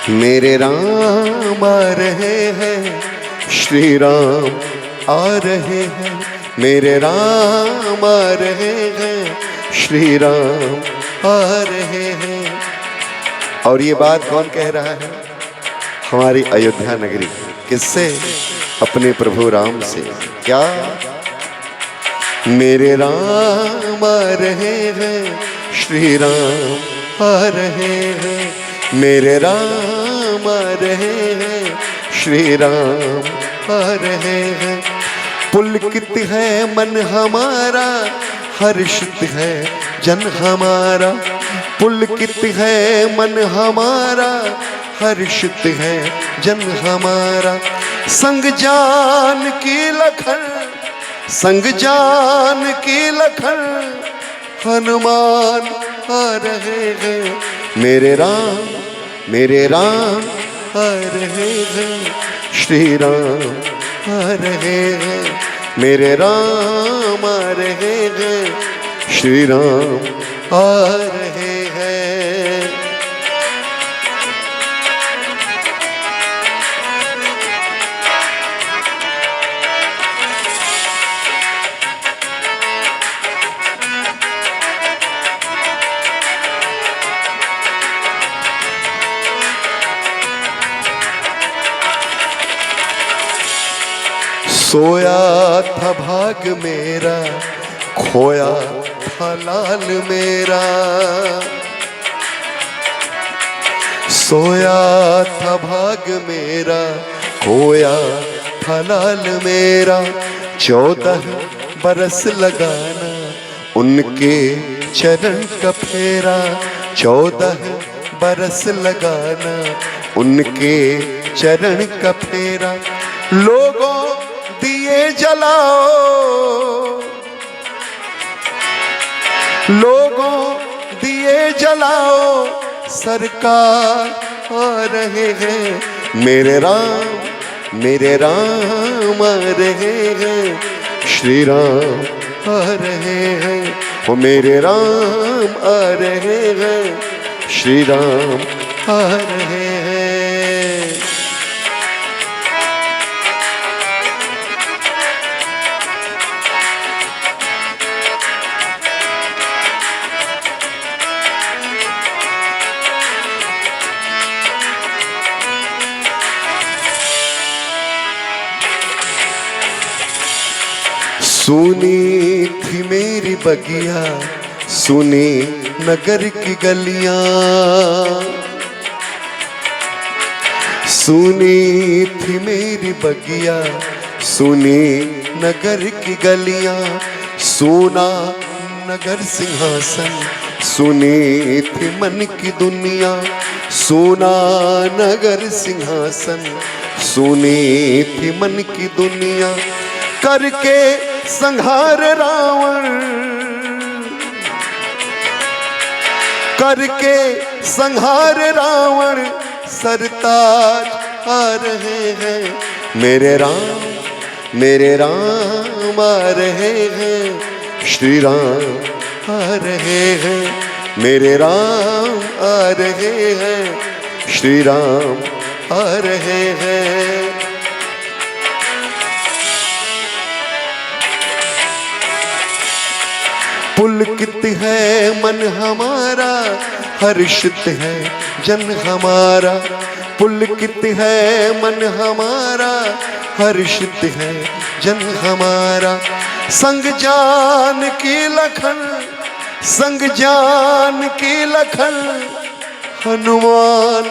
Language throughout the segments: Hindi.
मेरे राम आ रहे हैं, श्री राम आ रहे हैं, मेरे राम आ रहे हैं, श्री राम आ रहे हैं। और ये बात कौन कह रहा है? हमारी अयोध्या नगरी। किससे? अपने प्रभु राम से। क्या? मेरे राम आ रहे हैं, श्री राम आ रहे हैं, मेरे राम आ रहे हैं, श्री राम आ रहे हैं। पुलकित है मन हमारा, हर्षित है जन हमारा। पुलकित है मन हमारा, हर्षित है जन हमारा। संग जान की लखन, संग जान की लखन, हनुमान आ रहे हैं। मेरे राम आ रहे हैं, श्री राम आ रहे हैं, मेरे राम आ रहे हैं, श्री राम आ रहे हैं। सोया था भाग मेरा, खोया था लाल मेरा। सोया था भाग मेरा, खोया था लाल मेरा। 14 बरस लगाना उनके चरण का फेरा। 14 बरस लगाना उनके चरण का फेरा। लोगों दिए जलाओ, लोगों दिए जलाओ, सरकार आ रहे हैं। मेरे राम आ रहे हैं, श्री राम आ रहे हैं। वो मेरे राम आ रहे हैं, श्री राम आ रहे हैं। सुनी थी मेरी बगिया, सुनी नगर की गलियां। सुनी थी मेरी बगिया, सुनी नगर की गलियां। सुना नगर सिंहासन, सुनी थी मन की दुनिया। सुना नगर सिंहासन, सुनी थी मन की दुनिया। करके संहार रावण, करके संहार रावण, सरताज आ रहे हैं। मेरे राम आ रहे हैं, श्री राम आ रहे हैं, मेरे राम आ रहे हैं, श्री राम आ रहे हैं। पुलकित है मन हमारा, हर्षित है जन हमारा। पुलकित है मन हमारा, हर्षित है जन हमारा। संग जान की लखन, संग जान की लखन, हनुमान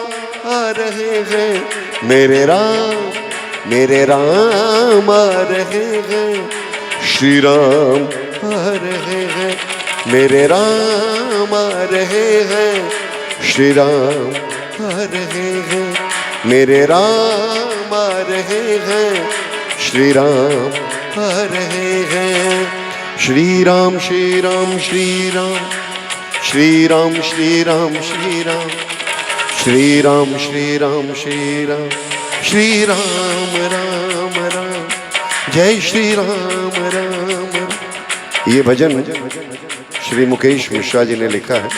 आ रहे हैं। मेरे राम आ रहे हैं, श्री राम आ रहे हैं, मेरे राम आ रहे हैं, श्री राम आ रहे हैं, मेरे राम आ रहे हैं, श्री राम आ रहे हैं। श्री राम श्री राम श्री राम, श्री राम श्री राम श्री राम, श्री राम श्री राम श्री राम, श्री राम राम राम, जय श्री राम राम। ये भजन श्री मुकेश मिश्रा जी ने लिखा है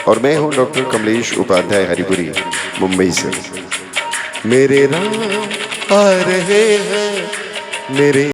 और मैं हूं डॉक्टर कमलेश उपाध्याय हरिपुरी, मुंबई से। मेरे राम आ रहे हैं, मेरे